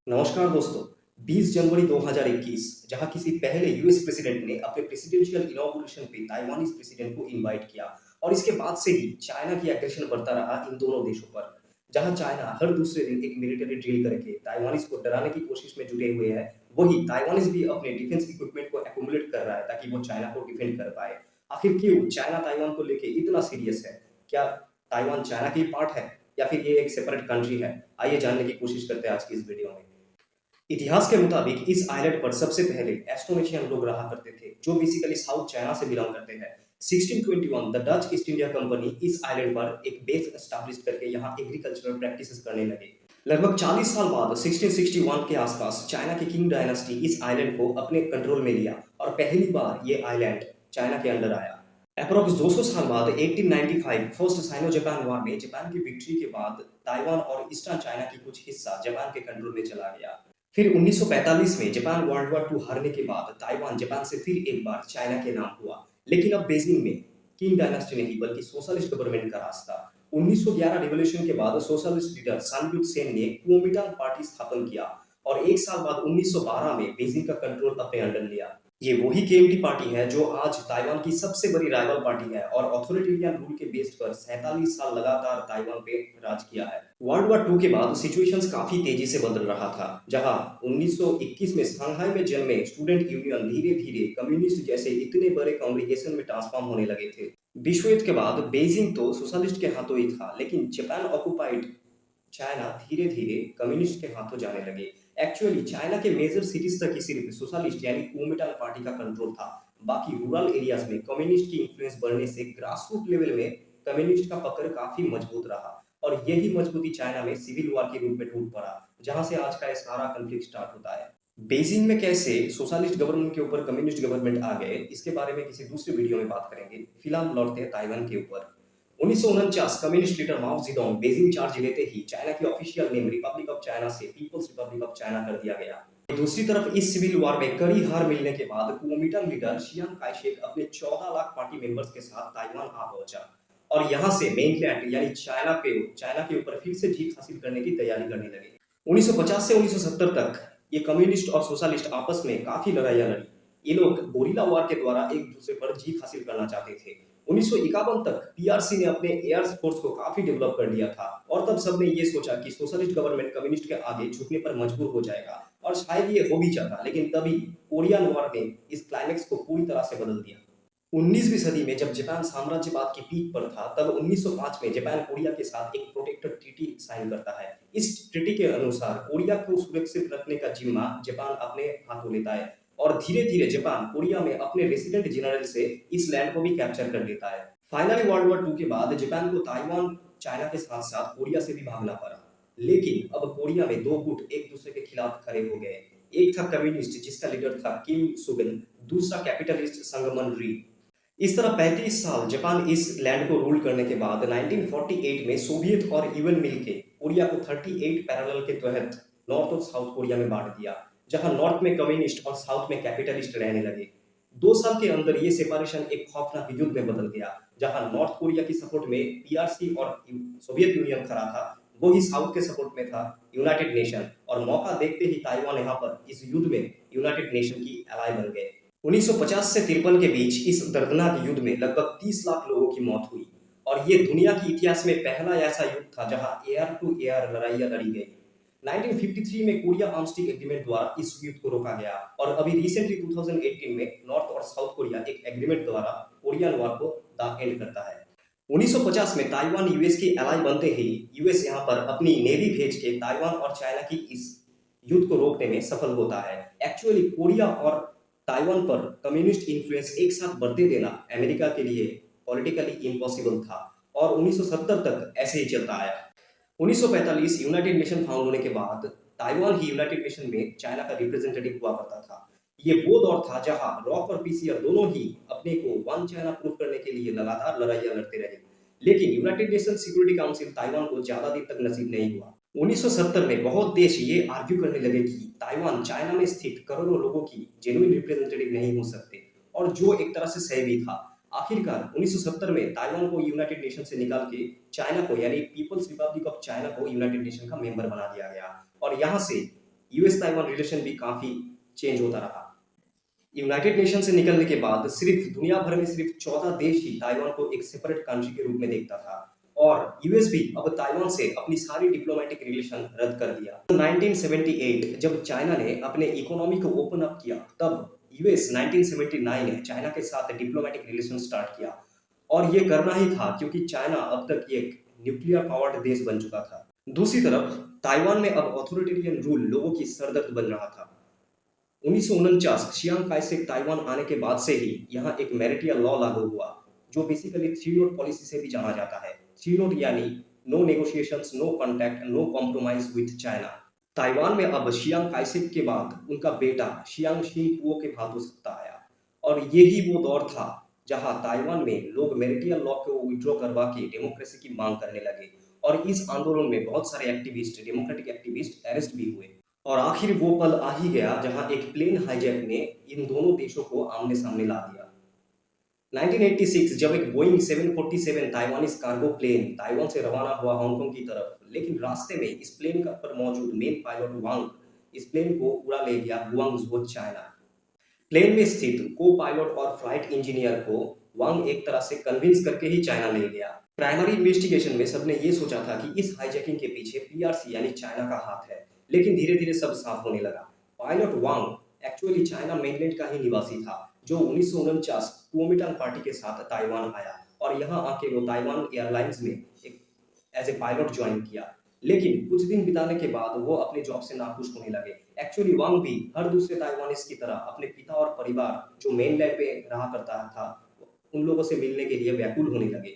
नमस्कार दोस्तों। 20 जनवरी 2021 जहां किसी पहले यूएस प्रेसिडेंट ने अपने प्रेसिडेंशियल इनॉग्रेशन पे ताइवानीज प्रेसिडेंट को इनवाइट किया और इसके बाद से ही चाइना की एग्रेशन बढ़ता रहा इन दोनों देशों पर। जहां चाइना हर दूसरे दिन एक मिलिट्री ड्रिल करके ताइवानीज को डराने की कोशिश में जुटे हुए है, वही ताइवानीज भी अपने डिफेंस इक्विपमेंट को एक्युमुलेट कर रहा है ताकि वो चाइना को डिफेंड कर पाए। आखिर क्यों चाइना ताइवान को लेके इतना सीरियस है? क्या ताइवान चाइना की पार्ट है या फिर ये एक सेपरेट कंट्री है? आइए जानने की कोशिश करते हैं आज की इस वीडियो में। इतिहास के मुताबिक इस आइलैंड पर सबसे पहले एस्टोनेशियन लोग रहा करते थे, जो बेसिकली साउथ चाइना से बिलोंग करते हैं। 1621 the Dutch east India company इस आइलैंड पर एक बेस एस्टैब्लिश करके यहाँ एग्रीकल्चरल प्रैक्टिसेस करने लगे। लगभग 40 साल बाद 1661 के आसपास चाइना की किंग डायनास्टी इस आइलैंड को अपने कंट्रोल में लिया और पहली बार ये आइलैंड चाइना के अंडर आया। अप्रोक्स 200 साल बाद 1895 फर्स्ट साइनो जापान वॉर में जापान की विक्ट्री के बाद ताइवान और ईस्टर्न चाइना की कुछ हिस्सा जापान के कंट्रोल में चला गया। फिर 1945 में जापान वर्ल्ड वॉर 2 हारने के बाद ताइवान जापान से फिर एक बार चाइना के नाम हुआ। लेकिन अब बीजिंग में किंग डायनास्टी नहीं बल्कि सोशलिस्ट गवर्नमेंट का रास्ता। 1911 रिवॉल्यूशन के बाद socialist leader Sun Yat Sen ने कुओमिंटांग पार्टी स्थापन किया और एक साल बाद 1912 में बीजिंग का कंट्रोल अपने अंडर लिया। ये वही केएमटी पार्टी है जो आज ताइवान की सबसे बड़ी राइवल पार्टी है और ऑथोरिटेरियन रूल के बेस पर 47 साल लगातार ताइवान पे राज किया है। वर्ल्ड वॉर 2 के बाद सिचुएशंस काफी तेजी से बदल रहा था, जहां 1921 में शंघाई में जन्मे स्टूडेंट यूनियन धीरे-धीरे कम्युनिस्ट जैसे इतने बड़े कांग्रीगेशन में ट्रांसफॉर्म होने लगे थे। विश्व युद्ध के बाद बीजिंग तो सोशलिस्ट के हाथों ही था, लेकिन जापान ऑक्युपाइड चाइना धीरे-धीरे कम्युनिस्ट के हाथों जाने लगे। एक्चुअली चाइना के मेजर सिटीज तक ही सिर्फ सोशलिस्ट यानी कुओमिंटांग पार्टी का कंट्रोल था। बाकी रूरल एरियाज में कम्युनिस्ट की इन्फ्लुएंस बढ़ने से ग्रास रूट लेवल में कम्युनिस्ट का पकड़ काफी मजबूत रहा और यही मजबूती चाइना में सिविल वॉर के रूप में टूट पड़ा, जहां से आज का ये सारा कॉन्फ्लिक्ट स्टार्ट होता है। बीजिंग में कैसे सोशलिस्ट गवर्नमेंट के ऊपर कम्युनिस्ट गवर्नमेंट आ गए, इसके बारे में किसी दूसरे वीडियो में बात करेंगे। फिलहाल लौटते हैं ताइवान के ऊपर। 1949 कम्युनिस्ट लीडर माओ जेडोंग बीजिंग चार्ज लेते ही चाइना की official name Republic of China से पीपल्स रिपब्लिक ऑफ चाइना कर दिया गया। दूसरी तरफ इस सिविल वॉर में कड़ी हार मिलने के बाद कुओमिंटांग लीडर शियांग काइशेक अपने 14 लाख पार्टी मेंबर्स के साथ ताइवान आ पहुंचा और यहां से मेनलैंड यानी चाइना के ऊपर फिर से जीत हासिल करने की तैयारी करने लगे। 1950 से 1970 तक ये कम्युनिस्ट और सोशलिस्ट आपस में काफी लड़ाइयां लड़ी। ये लोग गोरिल्ला वॉर के द्वारा एक दूसरे पर जीत हासिल करना चाहते थे। 1951 तक पीआरसी ने अपने एयर फोर्स को काफी डेवलप कर लिया था और तब सबने ये सोचा कि सोशलिस्ट गवर्नमेंट कम्युनिस्ट के आगे झुकने पर मजबूर हो जाएगा और शायद ये हो भी जाता, लेकिन तभी कोरियन वॉर ने इस क्लाइमेक्स को पूरी तरह से बदल दिया। 19वीं सदी में जब जापान साम्राज्यवाद की पीक पर था, तब 1905 में जापान कोरिया के साथ एक प्रोटेक्टर ट्रीटी साइन करता है। इस ट्रीटी के अनुसार कोरिया को सुरक्षित रखने का जिम्मा जापान अपने हाथों लेता है और धीरे-धीरे जापान कोरिया में अपने रेसिडेंट जनरल से इस लैंड को भी कैप्चर कर लेता है। फाइनली वर्ल्ड वॉर 2 के बाद जापान को ताइवान चाइना के साथ-साथ कोरिया से भी भागना पड़ा। लेकिन अब कोरिया में दो गुट एक दूसरे के खिलाफ खड़े हो गए। एक था कम्युनिस्ट जिसका लीडर था किम सुगन, दूसरा कैपिटलिस्ट संगमन री। इस तरह 35 साल जापान इस लैंड को रूल करने के बाद 1948 में सोवियत और यूएन मिलके कोरिया को 38 पैरेलल के तहत नॉर्थ और साउथ कोरिया में बांट दिया, जहां नॉर्थ में कम्युनिस्ट और साउथ में कैपिटलिस्ट रहने लगे। 2 साल के अंदर ये सेपरेशन एक खौफनाक युद्ध में बदल गया, जहां नॉर्थ कोरिया की सपोर्ट में पीआरसी और सोवियत यूनियन खड़ा था, वही साउथ के सपोर्ट में था यूनाइटेड नेशन और मौका देखते ही ताइवान यहाँ पर इस युद्ध में यूनाइटेड नेशन की एलाई बन गए। 1950 से 53 के बीच इस दर्दनाक युद्ध में लगभग 30 लाख लोगों की मौत हुई और ये दुनिया की इतिहास में पहला ऐसा युद्ध था जहां एयर टू एयर लड़ाइयां लड़ी गई। 1953 में कोरिया आर्मस्टिक एग्रीमेंट द्वारा इस युद्ध को रोका गया और अभी रिसेंटली 2018 में नॉर्थ और साउथ कोरिया एक एग्रीमेंट द्वारा कोरियन वॉर को द एंड करता है। 1950 में ताइवान यूएस की एलाई बनते ही यूएस यहाँ पर अपनी नेवी भेज के ताइवान और चाइना की इस युद्ध को रोकने में सफल होता है। एक्चुअली कोरिया और ताइवान पर कम्युनिस्ट इन्फ्लुएंस एक साथ बढ़ते देना अमेरिका के लिए पॉलिटिकली इम्पॉसिबल था और 1970 तक ऐसे ही चलता आया। 1945 यूनाइटेड नेशन फाउंड होने के बाद ताइवान ही यूनाइटेड नेशन में चाइना का रिप्रेजेंटेटिव हुआ करता था। ये वो दौर था जहां रॉक और पीसीआर दोनों ही अपने को वन चाइना प्रूव करने के लिए लगातार लड़ाइयां लड़ते रहे, लेकिन United nation security council Taiwan को ज्यादा दिन तक नसीब नहीं हुआ। 1970 में बहुत देश ये आर्ग्यू करने लगे कि ताइवान चाइना में स्थित करोड़ों लोगों की जेन्युइन रिप्रेजेंटेटिव नहीं हो सकते और जो एक तरह से सही भी था। आखिरकार 1970 में ताइवान को यूनाइटेड नेशन से निकाल के चाइना को यानी पीपल्स रिपब्लिक ऑफ चाइना को यूनाइटेड नेशन का मेंबर बना दिया गया और यहाँ से यूएस ताइवान रिलेशन भी काफ़ी चेंज होता रहा। यूनाइटेड नेशन से निकलने के बाद सिर्फ दुनिया भर में सिर्फ 14 देश ही ताइवान को एक सेपरेट कंट्री के रूप में देखता था और यूएस भी अब ताइवान से अपनी सारी डिप्लोमेटिक रिलेशन रद्द कर दिया। 1978 जब चाइना ने अपने इकोनॉमी को ओपन अप किया तब यूएस 1979 ने चाइना के साथ डिप्लोमेटिक रिलेशन स्टार्ट किया और ये करना ही था क्योंकि चाइना अब तक एक न्यूक्लियर पावर्ड देश बन चुका था। दूसरी तरफ ताइवान में अब ऑथोरिटेरियन रूल लोगों की सरदर्द बन रहा था। 1949 चियांग काई-शेक ताइवान आने के बाद से ही यहाँ एक मैरिटल लॉ लागू हुआ, जो बेसिकली थ्री नोट पॉलिसी से भी जाना जाता है। थ्री नोट यानी no negotiations, no contact, no compromise with China. Taiwan में अब चियांग काई-शेक के बाद उनका बेटा चियांग शिंगपुओ के हाथों सत्ता आया और यही वो दौर था जहाँ ताइवान में लोग मैरिटल लॉ को विड्रॉ करवा के डेमोक्रेसी की मांग करने लगे और इस आंदोलन में बहुत सारे एक्टिविस्ट, डेमोक्रेटिक एक्टिविस्ट अरेस्ट भी हुए। और आखिर वो पल आ ही गया जहां एक प्लेन हाईजैक ने इन दोनों देशों को आमने सामने ला दिया। 1986 जब एक Boeing 747 Taiwanese cargo plane Taiwan से रवाना हुआ हांगकांग की तरफ, लेकिन रास्ते में इस प्लेन पर मौजूद मेन पायलट वांग इस प्लेन को उड़ा ले गया गुआंगझो, चाइना। प्लेन में स्थित को पायलट और फ्लाइट इंजीनियर को वांग एक तरह से कन्विंस करके ही चाइना ले गया। प्राइमरी इन्वेस्टिगेशन में सबने ये सोचा था कि इस हाईजैकिंग के पीछे पीआरसी यानी चाइना का हाथ है, लेकिन धीरे-धीरे सब साफ होने लगा। पायलट वांग एक्चुअली चाइना मेनलैंड का ही निवासी था, जो 1949 कुओमिंटांग पार्टी के साथ ताइवान आया और यहाँ आके वो ताइवान एयरलाइंस में एक एज ए पायलट ज्वाइन किया। लेकिन कुछ दिन बिताने के बाद वो अपने जॉब से नाखुश होने लगे। एक्चुअली वांग भी हर दूसरे ताइवानीज की तरह अपने पिता और परिवार जो मेनलैंड पे रहा करता था, उन लोगों से मिलने के लिए व्याकुल होने लगे।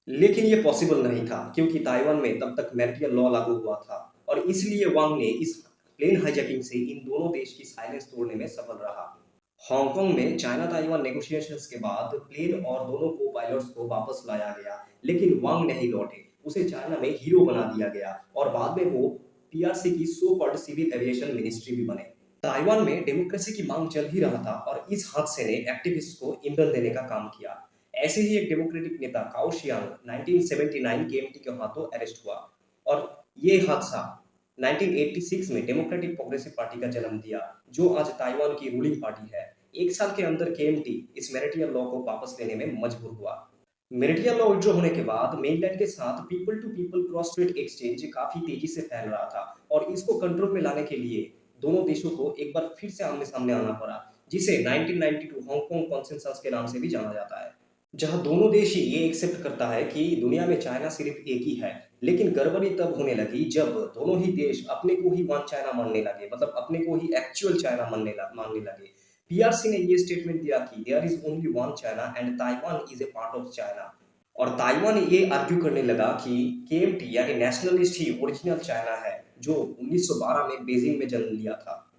लेकिन ये पॉसिबल नहीं था क्योंकि ताइवान में तब तक मैरिटल लॉ लागू हुआ था और इसलिए वांग ने इस प्लेन हाईजैकिंग से इन दोनों देश की साइलेंस तोड़ने में सफल रहा। हांगकांग में चाइना ताइवान नेगोशिएशंस के बाद प्लेन और दोनों को पायलट्स को वापस लाया गया, लेकिन वांग नहीं लौटे। उसे चाइना में हीरो बना दिया गया और बाद में वो पीआरसी की so called civil aviation ministry भी बने। ताइवान में डेमोक्रेसी की मांग चल ही रहा था और इस हादसे ने एक्टिविस्ट को ईंधन देने का काम किया। ऐसे ही एक डेमोक्रेटिक नेता काओ शियांग 1979 केएमटी के हाथों अरेस्ट हुआ और ये हादसा 1986 में डेमोक्रेटिक प्रोग्रेसिव पार्टी का जन्म दिया, जो आज ताइवान की रूलिंग पार्टी है। एक साल के अंदर केएमटी इस मैरिटल लॉ को वापस लेने में मजबूर हुआ। मैरिटल लॉ विड्रॉ होने के बाद मेनलैंड के साथ people to people cross strait exchange काफी तेजी से फैल रहा था और इसको कंट्रोल में लाने के लिए दोनों देशों को एक बार फिर से आमने सामने आना पड़ा, जिसे 1992 हांगकांग कॉन्सेंसस के नाम से भी जाना जाता है, जहां दोनों देश ही ये एक्सेप्ट करता है कि दुनिया में चाइना सिर्फ एक ही है। लेकिन गड़बड़ी तब होने लगी जब दोनों ही देश अपने को ही वन चाइना मानने लगे, मतलब अपने को ही एक्चुअल चाइना मानने लगे। पीआरसी ने ये स्टेटमेंट दिया कि there is only one China and Taiwan is a part of China. और ताइवान ये आर्ग्यू करने लगा कि केएमटी यानी नेशनलिस्ट ही ओरिजिनल चाइना है, जो 1912 में बीजिंग में जन्म लिया था।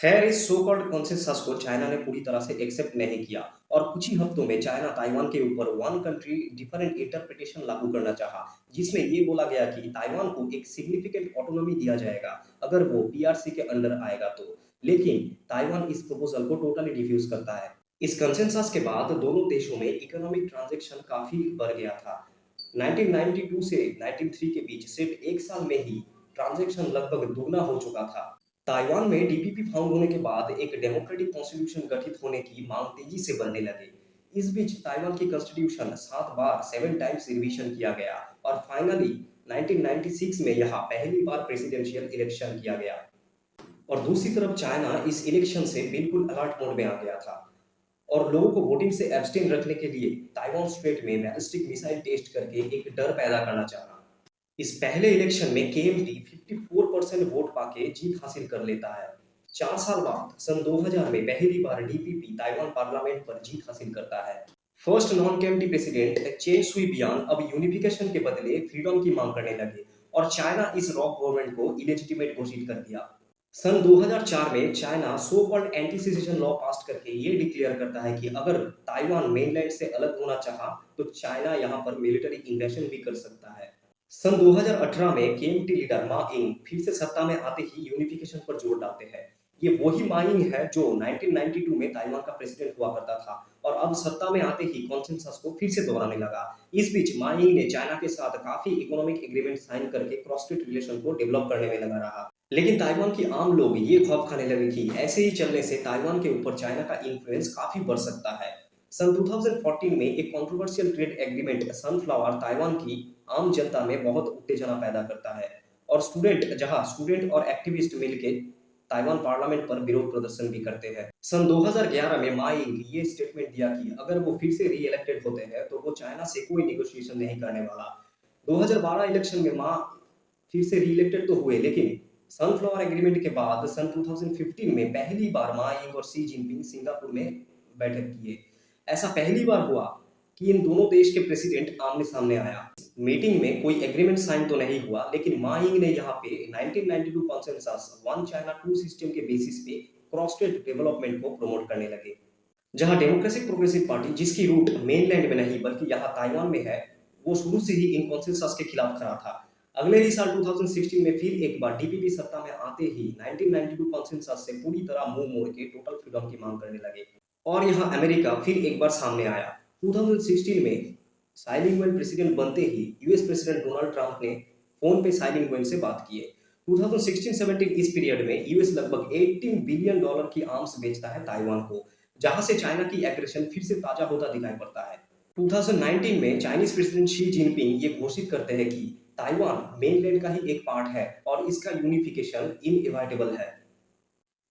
खैर, इस सो कॉल्ड कॉन्सेंसस को चाइना ने पूरी तरह से एक्सेप्ट नहीं किया और कुछ ही हफ्तों में चाइना ताइवान के ऊपर वन कंट्री डिफरेंट इंटरप्रिटेशन लागू करना चाहा, जिसमें ये बोला गया कि ताइवान को एक सिग्निफिकेंट ऑटोनॉमी दिया जाएगा अगर वो पीआरसी के अंडर आएगा तो। लेकिन ताइवान इस प्रपोजल को टोटली डिफ्यूज करता है। इस कंसेंसस के बाद दोनों देशों में इकोनॉमिक ट्रांजैक्शन काफी बढ़ गया था। 1992 से 1993 के बीच सिर्फ एक साल में ही ट्रांजैक्शन लगभग दुगना हो चुका था। ताइवान में डीपीपी फाउंड होने के बाद एक डेमोक्रेटिक कॉन्स्टिट्यूशन गठित होने की मांग तेजी से बढ़ने लगी। इस बीच ताइवान की कॉन्स्टिट्यूशन 7 बार 7 टाइम्स रिवीजन किया गया और फाइनली 1996 में यहाँ पहली बार प्रेसिडेंशियल इलेक्शन किया गया। और दूसरी तरफ चाइना इस इलेक्शन से बिल्कुल अलर्ट मोड में आ गया था और लोगों को वोटिंग से एब्सटेन रखने के लिए ताइवान स्ट्रेट में बैलिस्टिक मिसाइल टेस्ट करके एक डर पैदा करना चाहा। इस पहले इलेक्शन में केएमटी 54% वोट पाके जीत हासिल कर लेता है। 4 साल बाद सन 2000 में पहली बार डीपीपी ताइवान पार्लियामेंट पर जीत हासिल करता है। First non KMT president chain Shuey बियान अब यूनिफिकेशन के बदले फ्रीडम की मांग करने लगे और चाइना इस रॉक गवर्नमेंट को इलेजिटिमेट घोषित कर दिया। सन 2004 में China so called anti cessation law पास करके ये डिक्लेयर करता है कि अगर ताइवान मेनलैंड से अलग होना चाहा तो चाइना यहाँ पर मिलिट्री इन्वेशन भी कर सकता है। सन 2018 में केएमटी लीडर मा इंग फिर से सत्ता में आते ही यूनिफिकेशन पर जोर डालते हैं। ये वही मा इंग है जो 1992 में ताइवान का प्रेसिडेंट हुआ करता था और अब सत्ता में आते ही कॉन्सेंसस को फिर से दोहराने लगा। इस बीच मा इंग ने चाइना के साथ काफी इकोनॉमिक एग्रीमेंट साइन करके क्रॉस स्ट्रेट रिलेशन को डेवलप करने में लगा रहा। लेकिन ताइवान की आम लोग ये खौफ खाने लगे कि ऐसे ही चलने से ताइवान के ऊपर चाइना का इन्फ्लुएंस काफी बढ़ सकता है। सन 2014 में एक controversial trade agreement sunflower Taiwan की आम जनता में बहुत उत्तेजना पैदा करता है, और स्टूडेंट और एक्टिविस्ट मिलकर ताइवान पार्लियामेंट पर विरोध प्रदर्शन भी करते हैं। सन 2011 में मा यिंग ये स्टेटमेंट दिया कि अगर वो फिर से री इलेक्टेड होते हैं तो वो चाइना से कोई निगोशिएशन नहीं करने वाला। 2012 इलेक्शन में मा फिर से री-इलेक्टेड तो हुए, लेकिन सनफ्लावर एग्रीमेंट के बाद सन 2015 में पहली बार मा यिंग और शी जिनपिंग सिंगापुर में बैठक किए। ऐसा पहली बार हुआ कि इन दोनों देश के प्रेसिडेंट आमने-सामने आया। मीटिंग में कोई एग्रीमेंट साइन तो नहीं हुआ, लेकिन मा यिंग ने यहाँ पे 1992 consensus one China two system के बेसिस पे क्रॉस स्टेट डेवलपमेंट को प्रमोट करने लगे। जहाँ डेमोक्रेटिक प्रोग्रेसिव पार्टी, जिसकी रूट मेनलैंड में नहीं बल्कि यहाँ ताइवान में है, वो शुरू से ही इन कॉन्सेंसस के खिलाफ खड़ा था। अगले ही साल 2016 में फिर एक बार डीपीपी सत्ता में आते ही 1992 कॉन्सेंसस से पूरी तरह मुंह मोड़ के टोटल फ्रीडम की मांग करने लगे, और यहाँ अमेरिका फिर एक बार सामने आया। 2016 में साई इंग-वेन प्रेसिडेंट बनते ही यूएस प्रेसिडेंट डोनाल्ड ट्रंप ने फोन पे साई इंग-वेन से बात किए। 2016-17 इस पीरियड में यूएस लगभग $18 बिलियन की आर्म्स बेचता है ताइवान को, जहां से चाइना की एग्रेशन फिर से ताजा होता दिखाई पड़ता है। 2019 में चाइनीज प्रेसिडेंट शी जिनपिंग ये घोषित करते हैं कि ताइवान मेनलैंड का ही एक पार्ट है और इसका यूनिफिकेशन इनएविटेबल है।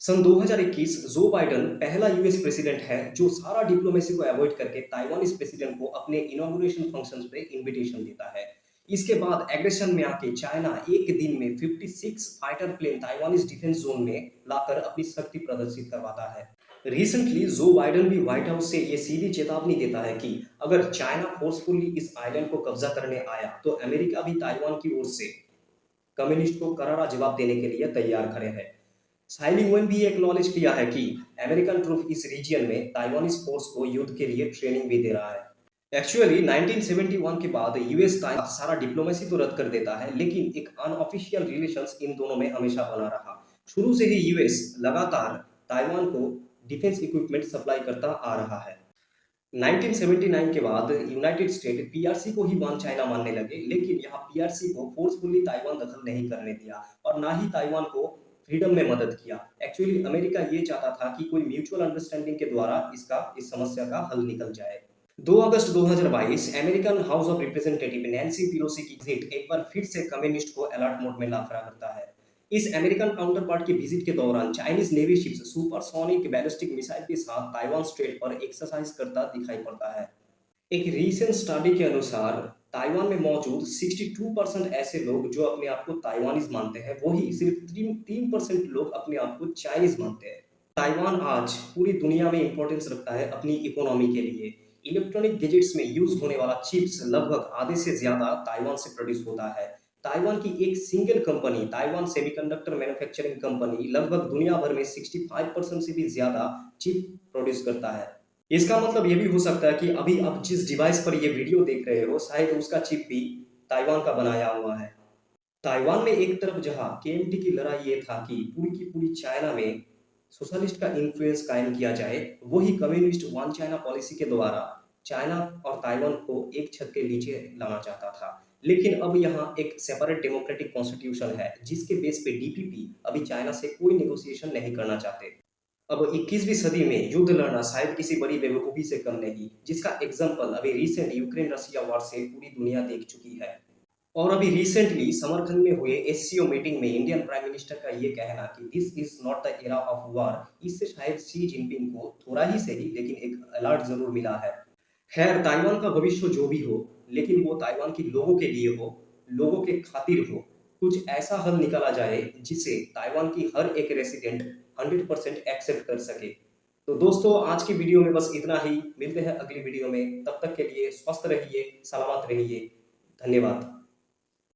सन 2021 जो बाइडेन पहला यूएस प्रेसिडेंट है जो सारा डिप्लोमेसी को अवॉइड करके ताइवानीज प्रेसिडेंट को अपने इनॉग्रेशन फंक्शंस पे इनविटेशन देता है। इसके बाद एग्रेशन में आके चाइना एक दिन में 56 fighter plane Taiwanese defence zone में लाकर अपनी शक्ति प्रदर्शित करवाता है। रिसेंटली जो बाइडेन भी व्हाइट हाउस से ये सीधी चेतावनी देता है कि अगर चाइना फोर्सफुली इस आइलैंड को कब्जा करने आया तो अमेरिका भी ताइवान की ओर से कम्युनिस्ट को करारा जवाब देने के लिए तैयार खड़े हैं। साई इंग-वेन भी एक्नॉलेज किया है कि अमेरिकन ट्रूप इस रीजन में ताइवानीज फोर्स को युद्ध के लिए ट्रेनिंग भी दे रहा है। एक्चुअली 1971 के बाद यूएस सारा डिप्लोमेसी तो रद्द कर देता है, लेकिन एक अनऑफिशियल रिलेशंस इन दोनों में हमेशा बना रहा। शुरू से ही यूएस लगातार ताइवान को डिफेंस इक्विपमेंट सप्लाई करता आ रहा है। 1979 के बाद यूनाइटेड स्टेट पीआरसी को ही वन चाइना मानने लगे, लेकिन यहाँ पीआरसी को फोर्सफुली ताइवान दखल नहीं करने दिया और ना ही ताइवान को फ्रीडम में मदद किया। एक्चुअली अमेरिका ये चाहता था कि कोई म्यूचुअल अंडरस्टैंडिंग के द्वारा इस समस्या का हल निकल जाए। 2 अगस्त 2022 American house of representative Nancy Pelosi की विजिट एक बार फिर से कम्युनिस्ट को अलर्ट मोड में ला खड़ा करता है। इस अमेरिकन काउंटर पार्ट की विजिट के दौरान Chinese navy ships supersonic ballistic missile के साथ ताइवान स्ट्रेट पर एक्सरसाइज करता दिखाई पड़ता है। एक रीसेंट स्टडी के अनुसार ताइवान में मौजूद 62% ऐसे लोग जो अपने आप को ताइवानीज मानते हैं, वही सिर्फ 3% लोग अपने आप को चाइनीज मानते हैं। ताइवान आज पूरी दुनिया में इंपॉर्टेंस रखता है अपनी इकोनॉमी के लिए। इलेक्ट्रॉनिक गैजेट्स में यूज होने वाला चिप्स लगभग आधे से ज्यादा ताइवान से प्रोड्यूस होता है। ताइवान की एक single company Taiwan semiconductor manufacturing company लगभग दुनिया भर में 65% से भी ज्यादा चिप प्रोड्यूस करता है। इसका मतलब ये भी हो सकता है कि अभी आप जिस डिवाइस पर ये वीडियो देख रहे हो शायद उसका चिप भी ताइवान का बनाया हुआ है। ताइवान में एक तरफ जहां केएमटी की लड़ाई ये था कि पूरी की पूरी चाइना में सोशलिस्ट का इन्फ्लुएंस कायम किया जाए, वही कम्युनिस्ट वन चाइना पॉलिसी के द्वारा चाइना और ताइवान को एक छत के नीचे लाना चाहता था। लेकिन अब यहाँ एक सेपरेट डेमोक्रेटिक कॉन्स्टिट्यूशन है जिसके बेस पे डीपीपी अभी चाइना से कोई नेगोशिएशन नहीं करना चाहते। अब 21वीं सदी में युद्ध लड़ना शायद किसी बड़ी बेवकूफ़ी से कम नहीं, जिसका एग्जाम्पल अभी रिसेंट यूक्रेन रसिया वॉर से पूरी दुनिया देख चुकी है। और अभी रिसेंटली समरकंद में हुए एससीओ मीटिंग में इंडियन प्राइम मिनिस्टर का ये कहना कि this is not the era of war, इससे शायद शी जिनपिंग को थोड़ा ही सही लेकिन एक अलर्ट जरूर मिला है। खैर, ताइवान का भविष्य जो भी हो, लेकिन वो ताइवान के लोगों के लिए हो, लोगों के खातिर हो। कुछ ऐसा हल निकाला जाए जिसे ताइवान की हर एक रेसिडेंट 100% एक्सेप्ट कर सके। तो दोस्तों, आज की वीडियो में बस इतना ही। मिलते हैं अगली वीडियो में, तब तक के लिए स्वस्थ रहिए, सलामत रहिए। धन्यवाद।